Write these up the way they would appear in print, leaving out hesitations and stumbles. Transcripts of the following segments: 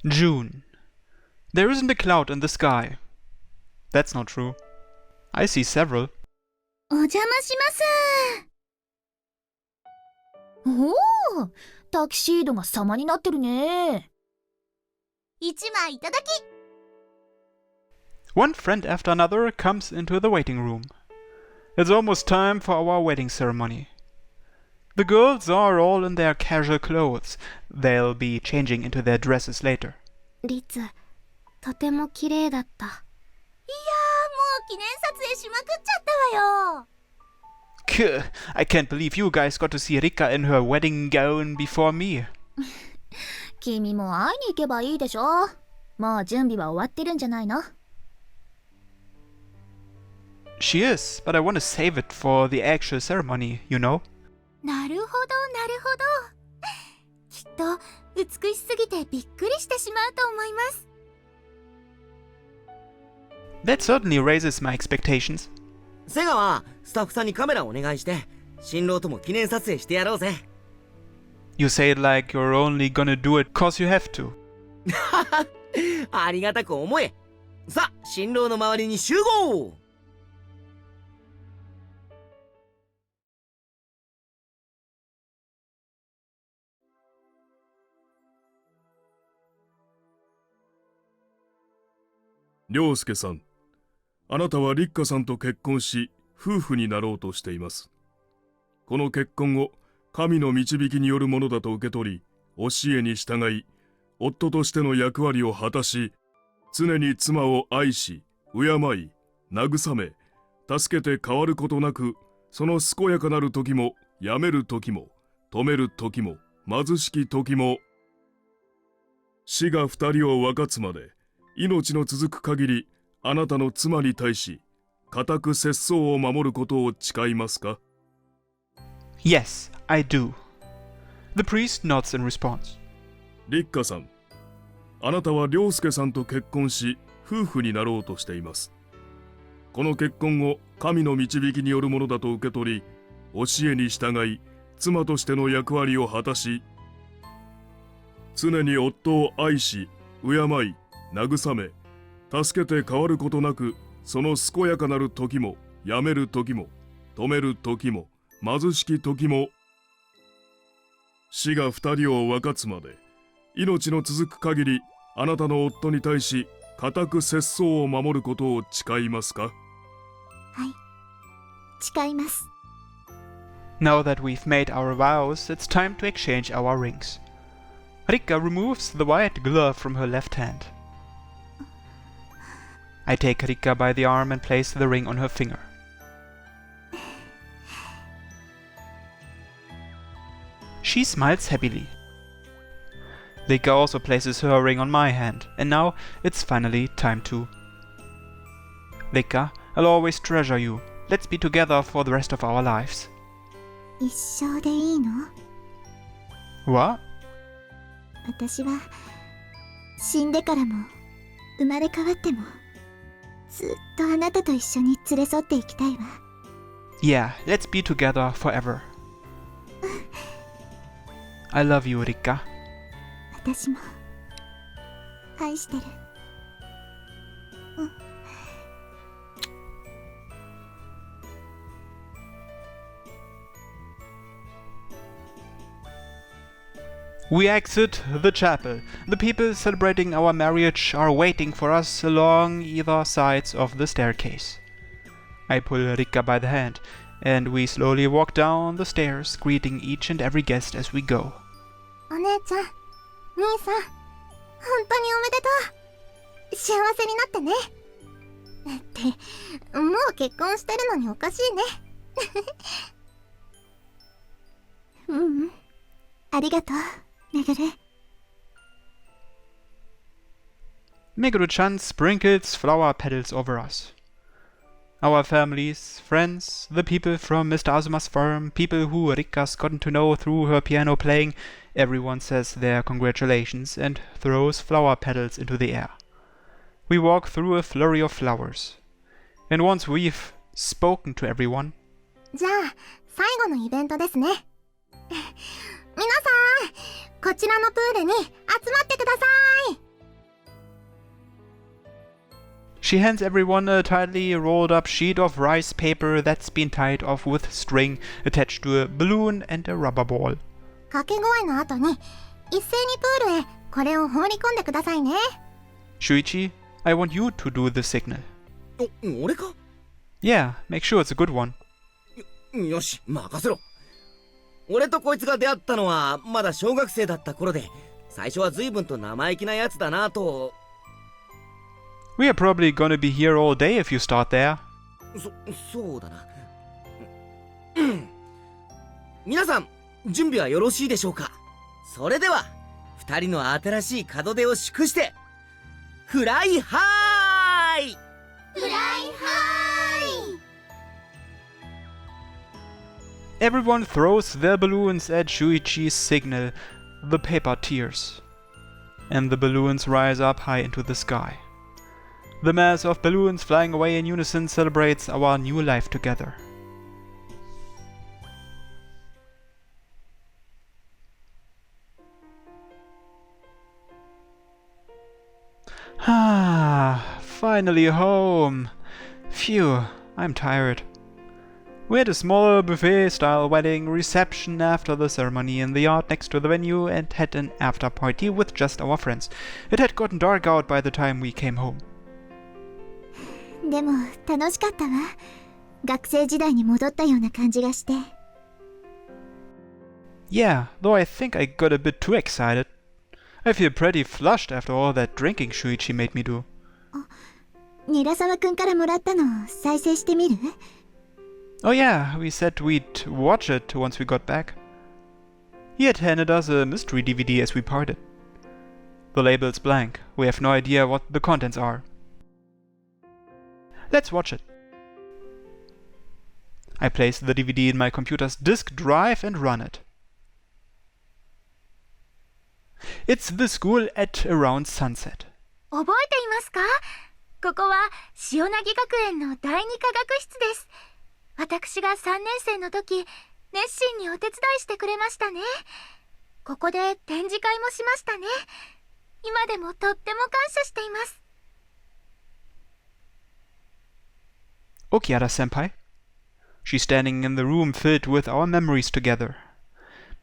June. There isn't a cloud in the sky. That's not true. I see several. お邪魔します。おお、タキシードが様になってるね。一枚いただき。One friend after another comes into the waiting room. It's almost time for our wedding ceremony. The girls are all in their casual clothes. They'll be changing into their dresses later. リツ、とても綺麗だった。いやー、もう記念撮影しまくっちゃったわよ。Kuh, I can't believe you guys got to see Rika in her wedding gown before me. 君も会いに行けばいいでしょ。もう準備は終わってるんじゃないの？ She is, but I want to save it for the actual ceremony, you know? なるほど、なるほど。きっと美しすぎてびっくりしてしまうと思います。That certainly raises my expectations. セガはスタッフさんにカメラをお願いして新郎とも記念撮影してやろうぜ。You say it like you're only gonna do it cause you have to. ありがたく思え。さあ、新郎の周りに集合。涼介さん、あなたはリッカさんと結婚し夫婦になろうとしています。この結婚を神の導きによるものだと受け取り、教えに従い、夫としての役割を果たし、常に妻を愛し、敬い、慰め、助けて変わることなく、その健やかなる時も、病める時も、富める時も、貧しき時も、死が二人を分かつまで、命の続く限り、あなたの妻に対し、固く節操を守ることを誓いますか？ Yes, I do. The priest nods in response. リッカさん、あなたは涼介さんと結婚し、夫婦になろうとしています。この結婚を神の導きによるものだと受け取り、教えに従い、妻としての役割を果たし、常に夫を愛し、敬い、慰め、助けて変わることなく、その健やかなる時も、病める時も、富める時も、貧しき時も、死が二人を分かつまで、命の続く限り、あなたの夫に対し、固く節操を守ることを誓いますか？はい、誓います。Now that we've made our vows, it's time to exchange our rings. Rika removes the white glove from her left hand. I take Rika by the arm and place the ring on her finger. She smiles happily. Rika also places her ring on my hand, and now it's finally time to. Rika, I'll always treasure you. Let's be together for the rest of our lives. 一生でいいの？ What? 私は死んでからも生まれ変わってもずっとあなたと一緒に連れ添っていきたいわ。Yeah, let's be together forever. I love you, Rika. 私も愛してる。We exit the chapel. The people celebrating our marriage are waiting for us along either sides of the staircase. I pull Rika by the hand, and we slowly walk down the stairs, greeting each and every guest as we go. お姉ちゃん、兄さん、本当におめでとう。幸せになってね。って、もう結婚してるのにおかしいね。うん、ありがとう。Meguru-chan sprinkles flower petals over us. Our families, friends, the people from Mr. Azuma's farm, people who Rika's gotten to know through her piano playing, everyone says their congratulations and throws flower petals into the air. We walk through a flurry of flowers. And once we've spoken to everyone... じゃあ、最後のイベントですね。皆さん、こちらのプールに集まってください。She hands everyone a tightly rolled up sheet of rice paper that's been tied off with string attached to a balloon and a rubber ball. 掛け声の後に一斉にプールへこれを放り込んでくださいね。 Shuichi, I want you to do the signal. 俺か？ Yeah, make sure it's a good one. よし、任せろ。俺とこいつが出会ったのはまだ小学生だった頃で、最初は随分と生意気なやつだなと。We are probably gonna be here all day if you start there. そうだな。皆さん、準備はよろしいでしょうか？それでは、二人の新しい門出を祝して、フライハーイ！フライハーイ！ Everyone throws their balloons at Shuichi's signal, the paper tears. And the balloons rise up high into the sky. The mass of balloons flying away in unison celebrates our new life together. Ah, finally home. Phew, I'm tired. We had a small buffet-style wedding reception after the ceremony in the yard next to the venue and had an after-party with just our friends. It had gotten dark out by the time we came home. でも楽しかったわ。学生時代に戻ったような感じがして。Yeah, though I think I got a bit too excited. I feel pretty flushed after all that drinking Shuichi made me do. 韮沢くんからもらったの再生してみる？ Oh yeah, we said we'd watch it once we got back. He had handed us a mystery DVD as we parted. The label's blank. We have no idea what the contents are. Let's watch it. I place the DVD in my computer's disk drive and run it. It's the school at around sunset. 覚えていますか？ここは塩凪学園の第二科学室です。私が3年生の時、熱心にお手伝いしてくれましたね。ここで展示会もしましたね。今でもとっても感謝しています。Okiara-senpai. She's standing in the room filled with our memories together.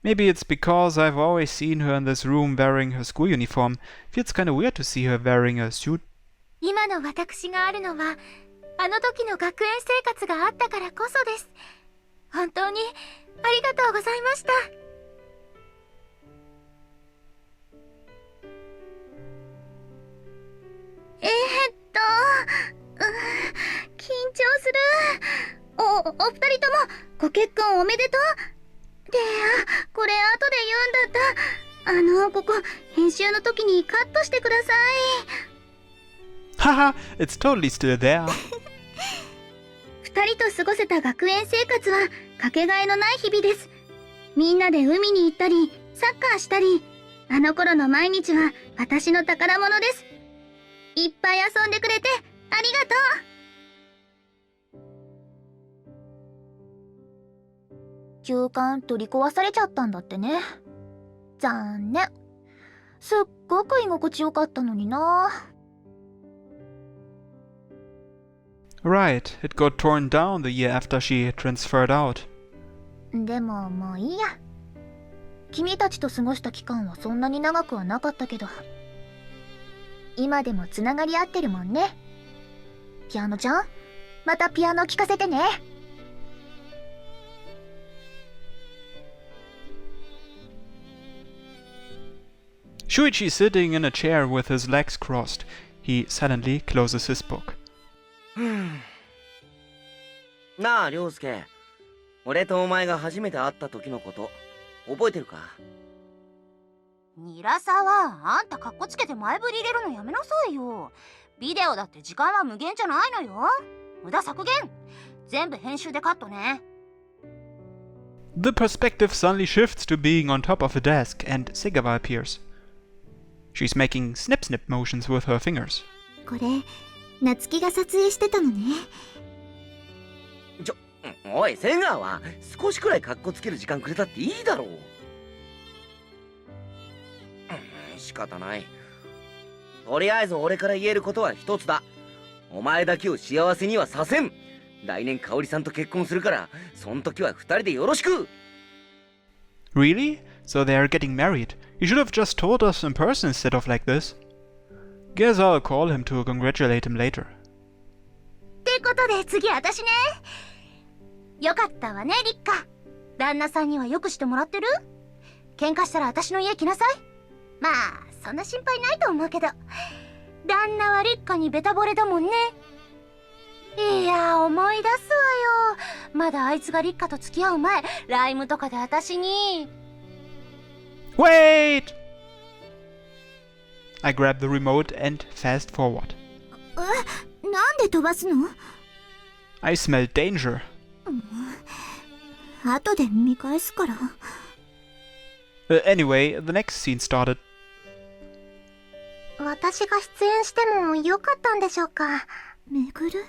Maybe it's because I've always seen her in this room wearing her school uniform. Feels kinda weird to see her wearing a suit. 今の私があるのは、あの時の学園生活があったからこそです。本当にありがとうございました。緊張する。お二人ともご結婚おめでとう。で、これ後で言うんだった。ここ編集の時にカットしてください。Haha, it's totally still there. 二人と過ごせた学園生活はかけがえのない日々です。みんなで海に行ったり、サッカーしたり、あの頃の毎日は私の宝物です。いっぱい遊んでくれてありがとう。休館取り壊されちゃったんだってね。残念。すっごく居心地よかったのにな。Right, it got torn down the year after she transferred out. でももういいや。君たちと過ごした期間はそんなに長くはなかったけど、今でもつながり合ってるもんね。ピアノちゃん、またピアノ聴かせてね。Shuichi's sitting in a chair with his legs crossed. He silently closes his book. なあ、涼介。俺とお前が初めて会った時のこと、覚えてるか？ニラサは、あんたカッコつけて前振り入れるのやめなさいよ。ビデオだって時間は無限じゃないのよ。無駄削減。全部編集でカットね。The perspective suddenly shifts to being on top of a desk and Segawa appears. She's making snip-snip motions with her fingers. これ、夏希が撮影してたのね。おい、セガは少しくらいカッコつける時間くれたっていいだろう。仕方ない。とりあえず俺から言えることは一つだ。お前だけを幸せにはさせん。来年香織さんと結婚するから、そん時は二人でよろしく。 Really? So they are getting married. You should have just told us in person instead of like this. Guess I'll call him to congratulate him later. ってことで次私ね。よかったわね、リッカ。旦那さんにはよくしてもらってる？喧嘩したら私の家来なさい。まあそんな心配ないと思うけど、旦那はリッカにベタ惚れだもんね。いや思い出すわよ。まだあいつがリッカと付き合う前、ライムとかで私に。 Wait! I grab the remote and fast forward. なんで飛ばすの？ I smell danger. 後で見返すから。Anyway, the next scene started. 私が出演してもよかったんでしょうか。めぐる？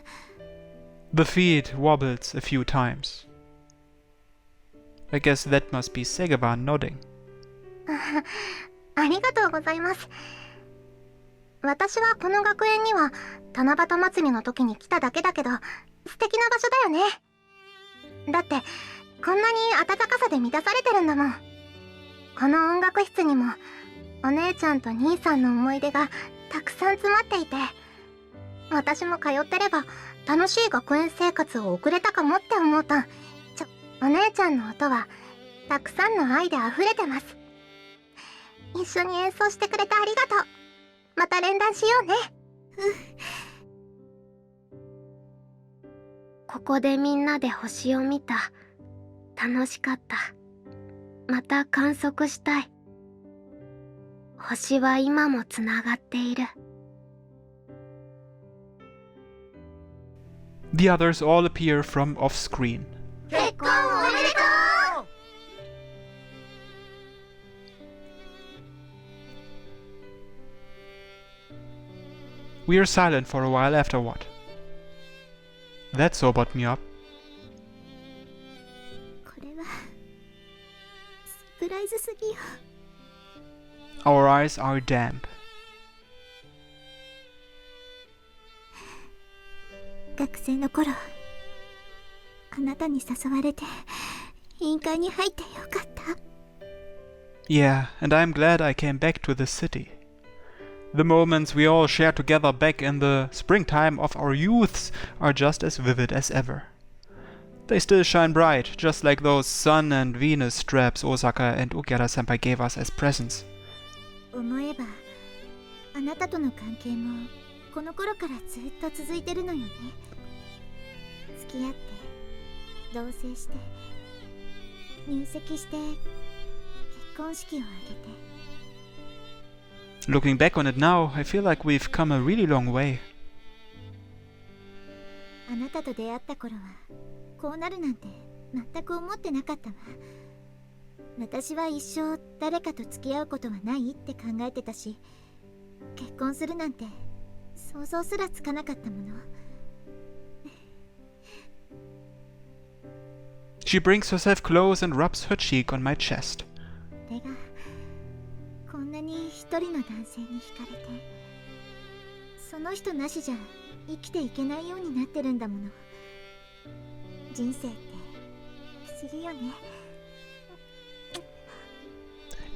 The feet wobbles a few times. I guess that must be Segavan nodding. ありがとうございます。私はこの学園には七夕祭りの時に来ただけだけど、素敵な場所だよね。だってこんなに温かさで満たされてるんだもん。この音楽室にもお姉ちゃんと兄さんの思い出がたくさん詰まっていて、私も通ってれば楽しい学園生活を送れたかもって思うと、お姉ちゃんの音はたくさんの愛で溢れてます。一緒に演奏してくれてありがとう。また連弾しようね。ここでみんなで星を見た。楽しかった。また観測したい。星は今もつながっている。The others all appear from off-screen. 結婚おめでとう。 We are silent for a while afterward. That sobered me up. これはサプライズすぎよ。 Our eyes are damp. 学生の頃、あなたに誘われて委員会に入ってよかった。 Yeah, and I'm glad I came back to the city. The moments we all share together back in the springtime of our youths are just as vivid as ever. They still shine bright, just like those Sun and Venus straps Osaka and Ukiara-senpai gave us as presents. 思えばあなたとの関係もこの頃からずっと続いてるのよね。付き合って同棲して入籍して結婚式を挙げて。 Looking back on it now, I feel like we've come a really long way. あなたと出会った頃はこうなるなんて全く思ってなかったわ。私は一生誰かと付き合うことはないって考えてたし、結婚するなんて想像すらつかなかったもの。 She brings herself close and rubs her cheek on my chest. 俺がこんなに一人の男性に惹かれて、その人なしじゃ生きていけないようになってるんだもの。人生って不思議よね。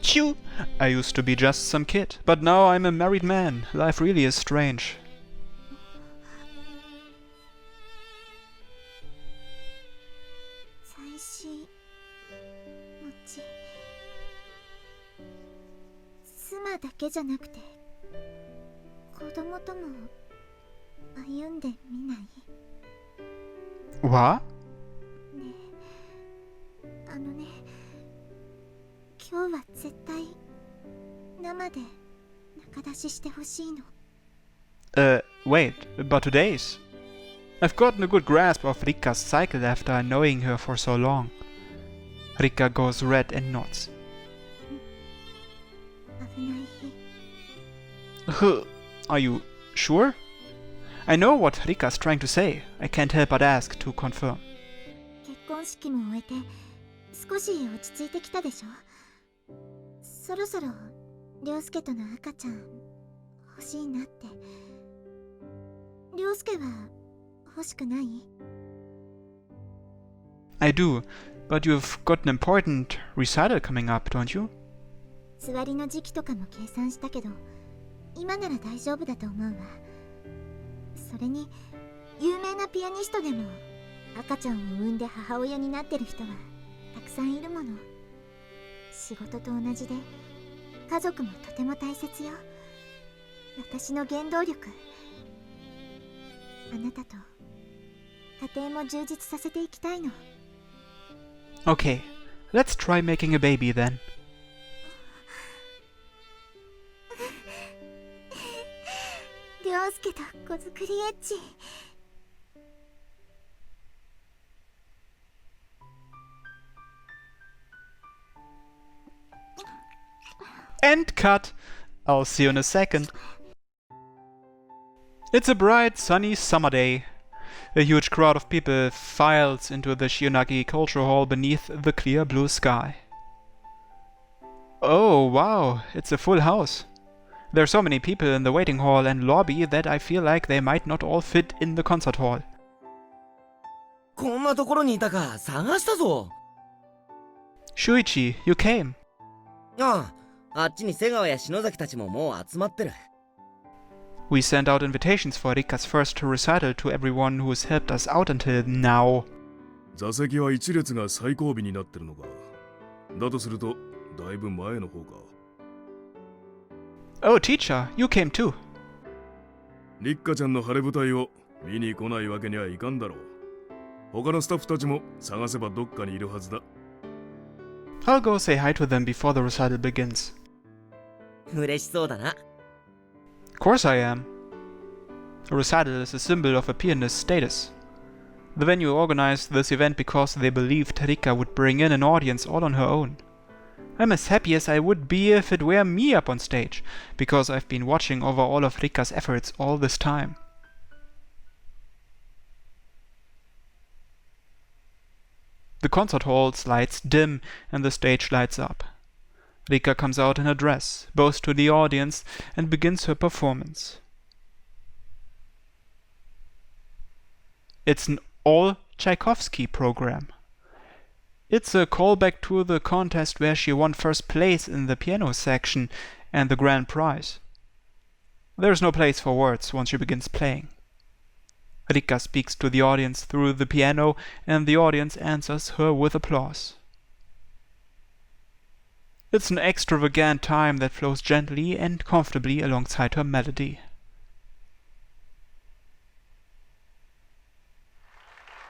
Chew! I used to be just some kid, but now I'm a married man. Life really is strange. 妻子持ち、妻だけじゃなくて子供とも歩んでみない？ What? ねえ、あのね、今日は絶対生で仲出ししてほしいの。 Wait, but today's? I've gotten a good grasp of Rikka's cycle after knowing her for so long. Rika goes red and nods. 危ない日。 Are you sure? I know what Rika's trying to say. I can't help but ask to confirm. 結婚式も終えて少し落ち着いてきたでしょ。そろそろ涼介との赤ちゃん欲しいなって。涼介は欲しくない？ I do, but you've got an important recital coming up, don't you? 座りの時期とかも計算したけど、今なら大丈夫だと思うわ。それに有名なピアニストでも赤ちゃんを産んで母親になってる人はたくさんいるもの。仕事と同じで家族もとても大切よ。私の原動力。あなたと家庭も充実させていきたいの。 Okay, let's try making a baby then. 涼介と子作りエッチ。And cut! I'll see you in a second. It's a bright, sunny summer day. A huge crowd of people files into the Shionagi Cultural Hall beneath the clear blue sky. Oh, wow, it's a full house. There are so many people in the waiting hall and lobby that I feel like they might not all fit in the concert hall. こんなところにいたか、探したぞ。Shuichi, you came. ああ、あっちに瀬川や篠崎たちももう集まってる。We sent out invitations for Rika's first recital to everyone who's helped us out until now. 座席は一列が最後尾になってるのか。だとすると、だいぶ前の方か。Oh, teacher, you came too. リッカちゃんの晴れ舞台を見に来ないわけにはいかんだろう。他のスタッフたちも探せばどっかにいるはずだ。I'll go say hi to them before the recital begins. 嬉しそうだな。Of course I am. A recital is a symbol of a pianist's status. The venue organized this event because they believed Rika would bring in an audience all on her own. I'm as happy as I would be if it were me up on stage, because I've been watching over all of Rika's efforts all this time. The concert hall's lights dim and the stage lights up. Rika comes out in her dress, bows to the audience, and begins her performance. It's an all Tchaikovsky program. It's a callback to the contest where she won first place in the piano section and the grand prize. There's no place for words once she begins playing. Rika speaks to the audience through the piano, and the audience answers her with applause. It's an extravagant time that flows gently and comfortably alongside her melody.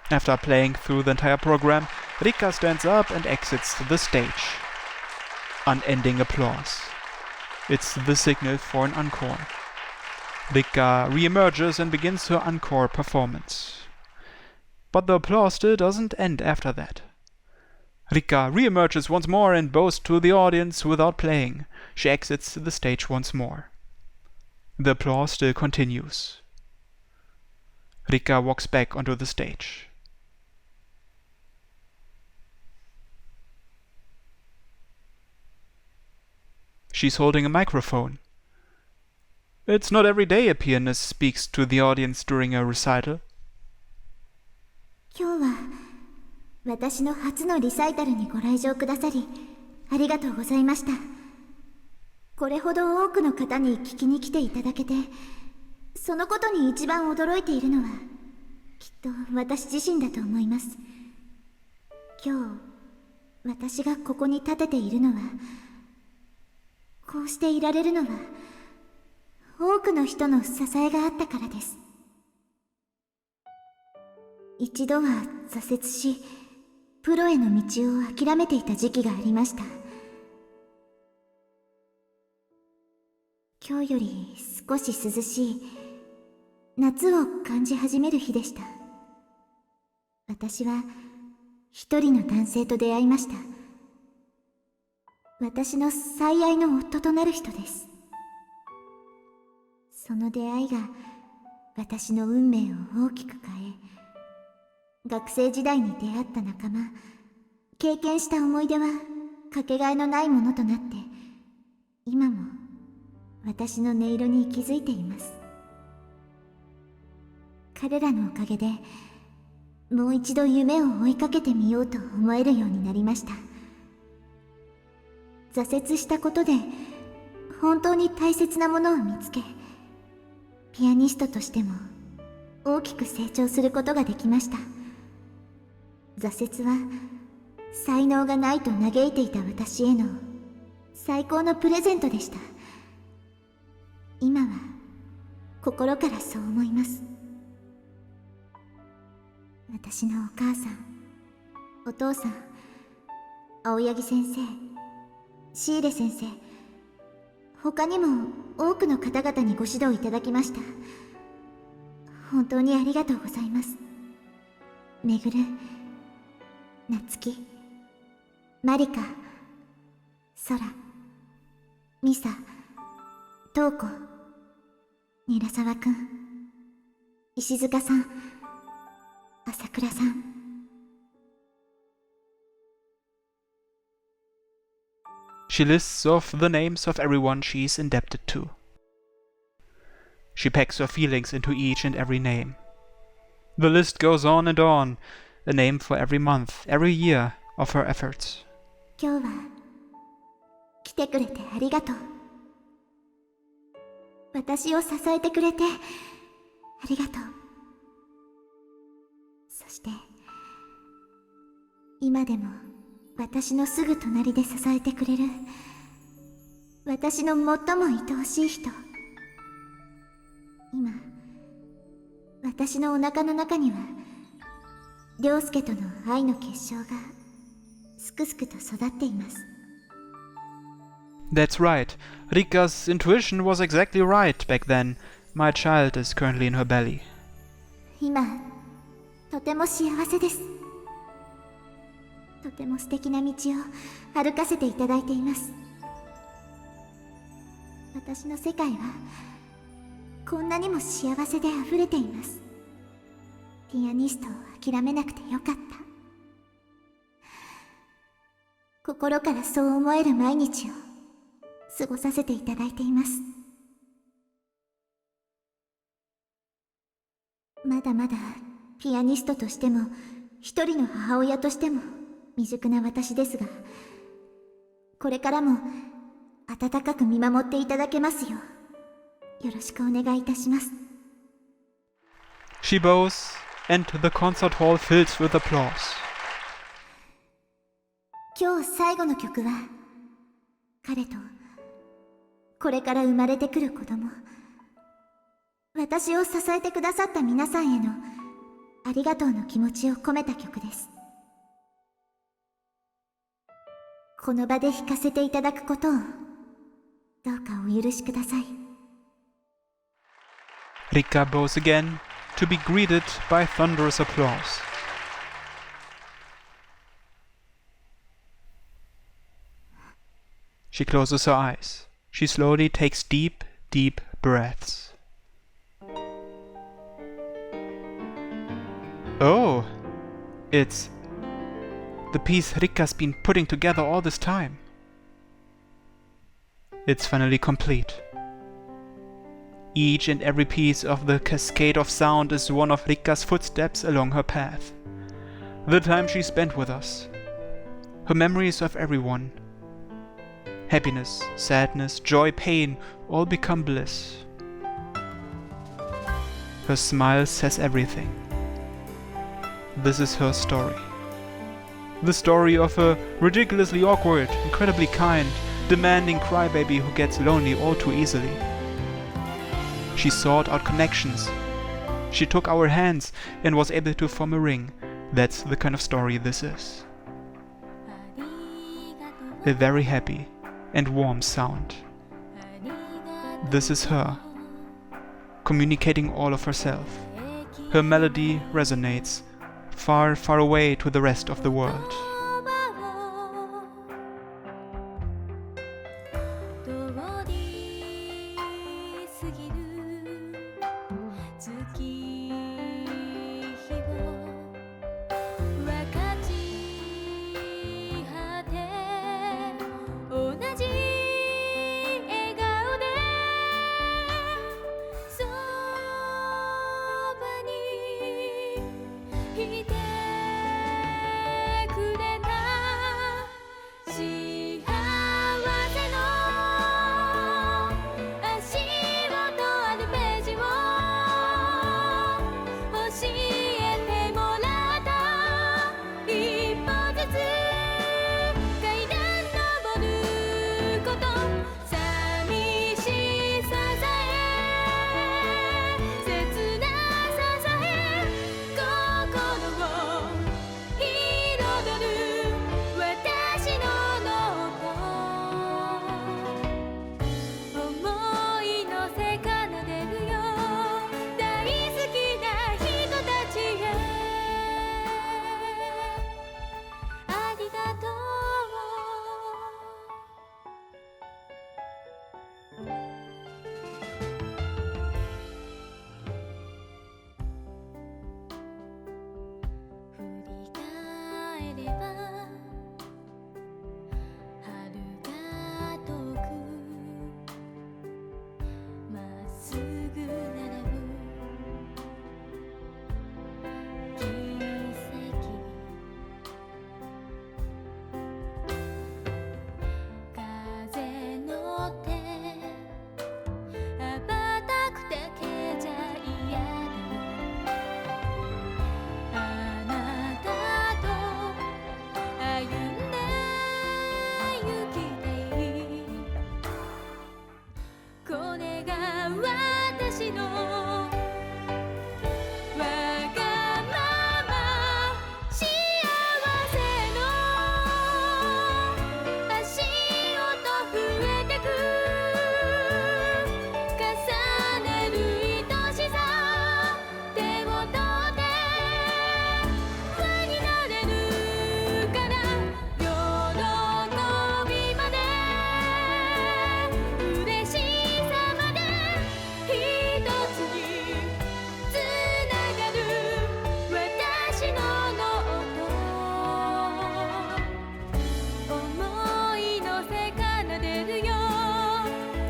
After playing through the entire program, Rika stands up and exits the stage. Unending applause. It's the signal for an encore. Rika re-emerges and begins her encore performance. But the applause still doesn't end after that. Rika re-emerges once more and bows to the audience without playing. She exits the stage once more. The applause still continues. Rika walks back onto the stage. She's holding a microphone. It's not every day a pianist speaks to the audience during a recital. 今日は私の初のリサイタルにご来場くださりありがとうございました。これほど多くの方に聞きに来ていただけて、そのことに一番驚いているのはきっと私自身だと思います。今日私がここに立てているのは、こうしていられるのは多くの人の支えがあったからです。一度は挫折し、プロへの道を諦めていた時期がありました。今日より少し涼しい夏を感じ始める日でした。私は一人の男性と出会いました。私の最愛の夫となる人です。その出会いが私の運命を大きく変え、学生時代に出会った仲間、経験した思い出はかけがえのないものとなって、今も私の音色に息づいています。彼らのおかげでもう一度夢を追いかけてみようと思えるようになりました。挫折したことで本当に大切なものを見つけ、ピアニストとしても大きく成長することができました。挫折は才能がないと嘆いていた私への最高のプレゼントでした。今は心からそう思います。私のお母さん、お父さん、青柳先生、シーレ先生、他にも多くの方々にご指導いただきました。本当にありがとうございます。めぐる、なつき、まりか、そら、みさ、とうこ、韮沢くん、石塚さん、朝倉さん。She lists off the names of everyone she's indebted to. She packs her feelings into each and every name. The list goes on and on, a name for every month, every year of her efforts. 今日は来てくれてありがとう。私を支えてくれてありがとう。そして今でも私のすぐ隣で支えてくれる私の最も愛おしい人。今私のお腹の中には涼介との愛の結晶がすくすくと育っています。 That's right. Rika's intuition was exactly right back then. My child is currently in her belly. 今とても幸せです。とても素敵な道を歩かせていただいています。私の世界はこんなにも幸せで溢れています。ピアニストを諦めなくてよかった。心からそう思える毎日を過ごさせていただいています。まだまだピアニストとしても一人の母親としても未熟な私ですが、これからも温かく見守っていただけますようよろしくお願いいたします。 She bows, and the concert hall fills with applause. 今日最後の曲は彼とこれから生まれてくる子供、私を支えてくださった皆さんへのありがとうの気持ちを込めた曲です。この場で弾かせていただくことをどうかお許しください。 Rika bows again, to be greeted by thunderous applause. She closes her eyes. She slowly takes deep, deep breaths. Oh, it's the piece Rikka's been putting together all this time. It's finally complete. Each and every piece of the cascade of sound is one of Rikka's footsteps along her path. The time she spent with us. Her memories of everyone. Happiness, sadness, joy, pain, all become bliss. Her smile says everything. This is her story. The story of a ridiculously awkward, incredibly kind, demanding crybaby who gets lonely all too easily. She sought out connections. She took our hands and was able to form a ring. That's the kind of story this is. A very happy and warm sound. This is her, communicating all of herself. Her melody resonates far, far away to the rest of the world. これが私のわがまま幸せの足音増えてく重ねる愛しさ手を取って輪になれるから喜びまで嬉しさまで一つにつながる私のノート思いのせ奏でるよ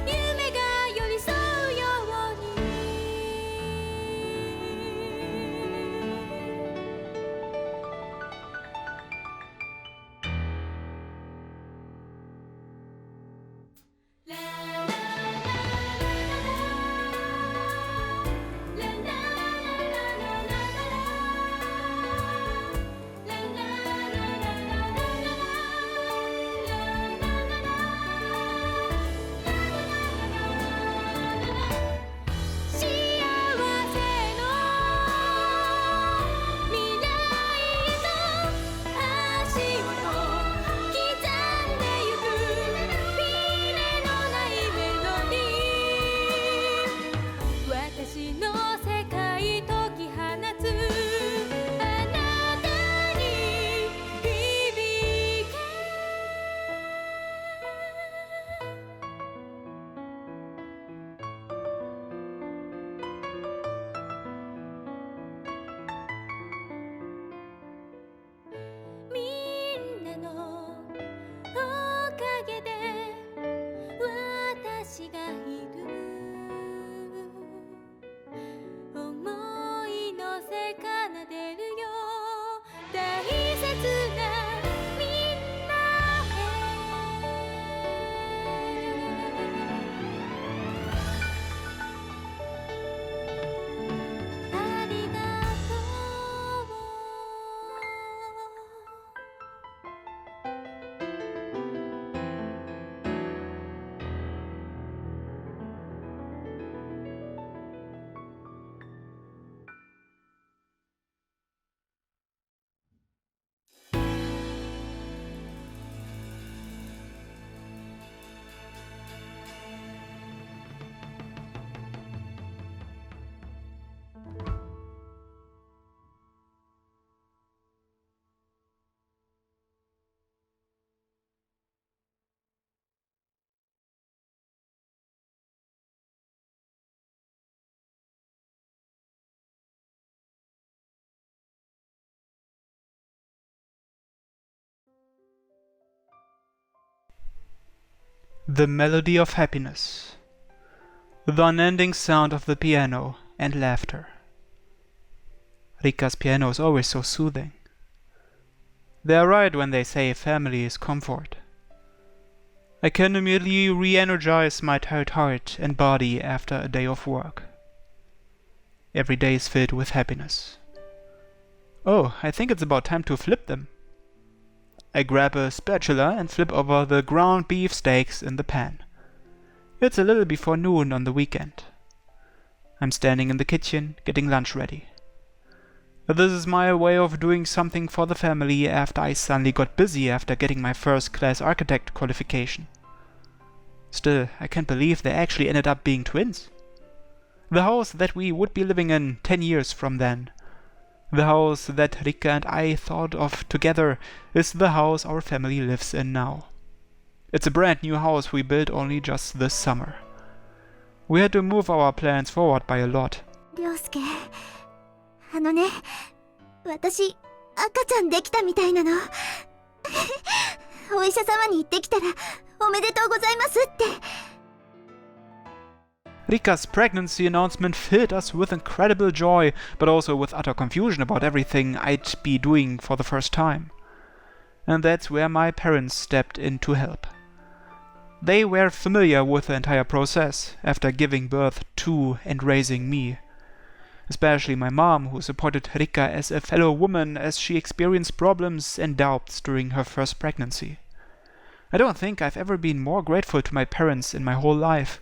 夢が寄り添うようにララ幸せの未来へと足音刻んでゆくピレのないメロディー私の世界解き放つあなたに響けみんなのおかげで私がいる思いのせ奏でるよ大切なみんなありがとうThe melody of happiness, the unending sound of the piano and laughter. Rika's piano is always so soothing. They are right when they say family is comfort. I can immediately re-energize my tired heart and body after a day of work. Every day is filled with happiness. Oh, I think it's about time to flip them. I grab a spatula and flip over the ground beef steaks in the pan. It's a little before noon on the weekend. I'm standing in the kitchen, getting lunch ready. This is my way of doing something for the family after I suddenly got busy after getting my first class architect qualification. Still, I can't believe they actually ended up being twins. The house that we would be living in 10 years from then. The house that Rika and I thought of together is the house our family lives in now. It's a brand new house we built only just this summer. We had to move our plans forward by a lot. 涼介、私、赤ちゃんできたみたいなの。お医者様に行ってきたら、おめでとうございますって。Rika's pregnancy announcement filled us with incredible joy, but also with utter confusion about everything I'd be doing for the first time. And that's where my parents stepped in to help. They were familiar with the entire process after giving birth to and raising me. Especially my mom, who supported Rika as a fellow woman as she experienced problems and doubts during her first pregnancy. I don't think I've ever been more grateful to my parents in my whole life.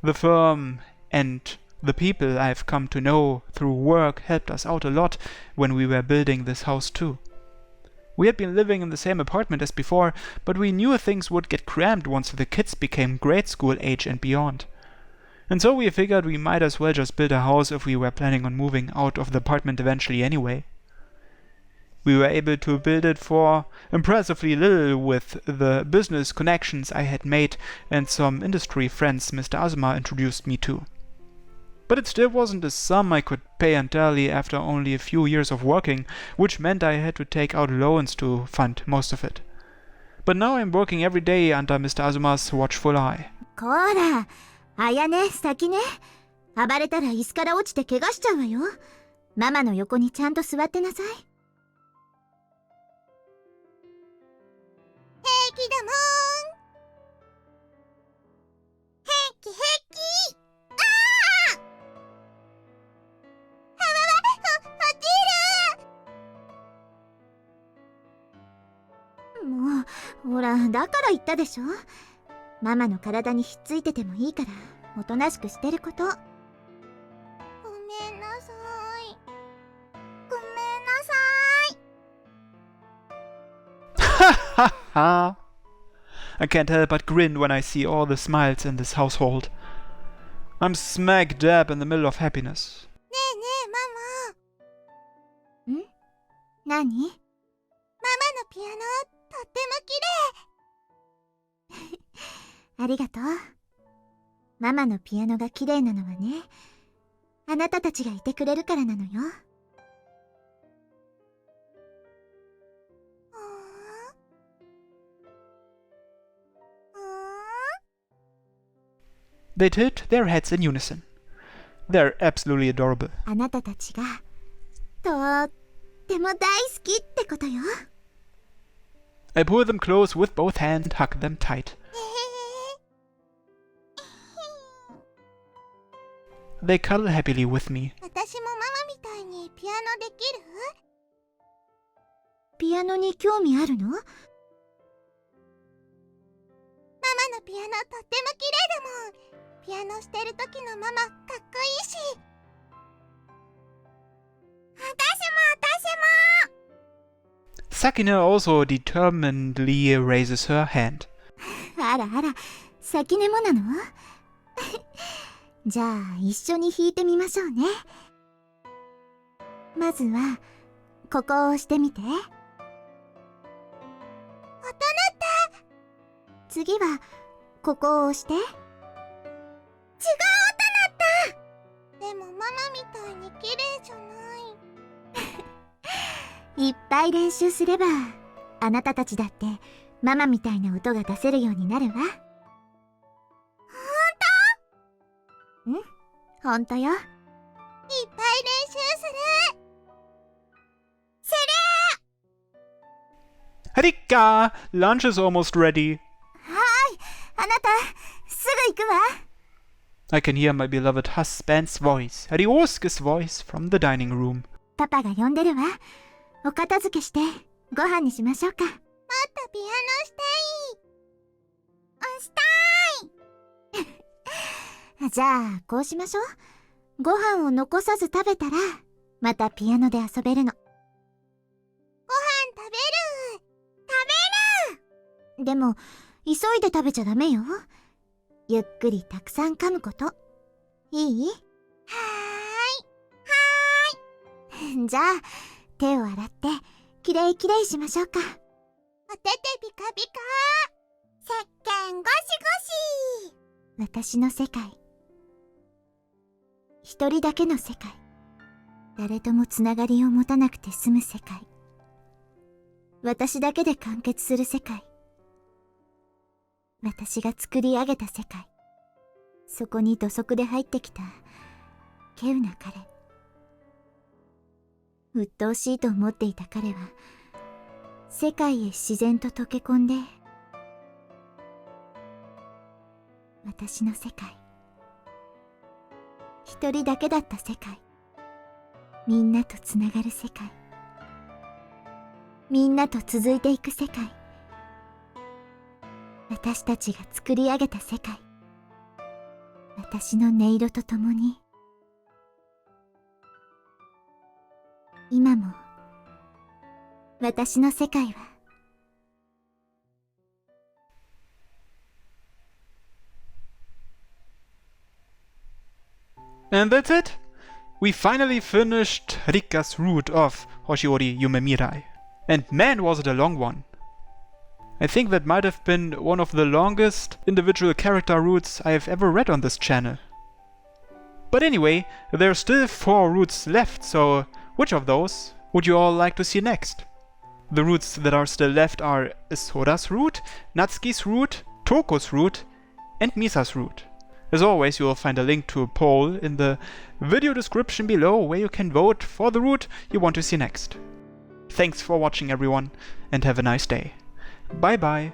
The firm and the people I've come to know through work helped us out a lot when we were building this house too. We had been living in the same apartment as before, but we knew things would get cramped once the kids became grade school age and beyond. And so we figured we might as well just build a house if we were planning on moving out of the apartment eventually anyway. We were able to build it for impressively little with the business connections I had made and some industry friends Mr. Azuma introduced me to. But it still wasn't a sum I could pay entirely after only a few years of working, which meant I had to take out loans to fund most of it. But now I'm working every day under Mr. Azuma's watchful eye. こら、あやね、先ね。暴れたら椅子から落ちて怪我しちゃうわよ。ママの横にちゃんと座ってなさい。平気だもん。平気平気。もう、ほら、だから言ったでしょ。ママの体にひっついててもいいから、おとなしくしてること。ごめんなさい。ごめんなさい。 Ha ha ha! I can't help but grin when I see all the smiles in this household. I'm smack dab in the middle of happiness. ねえねえ、ママ。ん？何？ママのピアノ、とっても綺麗。ありがとう。ママのピアノが綺麗なのはね、あなたたちがいてくれるからなのよ。They tilt their heads in unison. They're absolutely adorable. あなたたちがとっても大好きってことよ。I pull them close with both hands and hug them tight. They cuddle happily with me. 私もママみたいにピアノできる？ピアノに興味あるの？ママのピアノとっても綺麗だもん。ピアノしてる時のママかっこいいし。私も。Sakina also determinedly raises her hand. あらあら、先寝もなの？じゃあ一緒に弾いてみましょうね。まずはここを押してみて。音鳴った。次はここを押して。違う音鳴った。でもママみたいに綺麗じゃない。いっぱい練習すれば、あなたたちだってママみたいな音が出せるようになるわ。ほんとよ。いっぱい練習する。 Rika! Lunch is almost ready. はーい、あなた、すぐ行くわ。 I can hear my beloved husband's voice, Ryosuke's voice, from the dining room. パパが呼んでるわ。お片付けして、ご飯にしましょうか。もっとピアノしたい。したい。じゃあ、こうしましょう。ご飯を残さず食べたら、またピアノで遊べるの。ご飯食べる。でも、急いで食べちゃダメよ。ゆっくりたくさん噛むこと。いい？はーい。じゃあ、手を洗って、きれいきれいしましょうか。おててピカピカ。石鹸ゴシゴシ。私の世界。一人だけの世界。誰ともつながりを持たなくて済む世界。私だけで完結する世界。私が作り上げた世界。そこに土足で入ってきた稀有な彼。鬱陶しいと思っていた彼は世界へ自然と溶け込んで、私の世界、一人だけだった世界、みんなとつながる世界、みんなと続いていく世界、私たちが作り上げた世界。私の音色とともに今も私の世界は And that's it! We finally finished Rikka's route of Hoshi Ori Yume Mirai. And man, was it a long one. I think that might have been one of the longest individual character routes I have ever read on this channel. But anyway, there are still 4 routes left, so which of those would you all like to see next? The routes that are still left are Sora's route, Natsuki's route, Toko's route, and Misa's route. As always, you will find a link to a poll in the video description below where you can vote for the route you want to see next. Thanks for watching everyone, and have a nice day. Bye bye!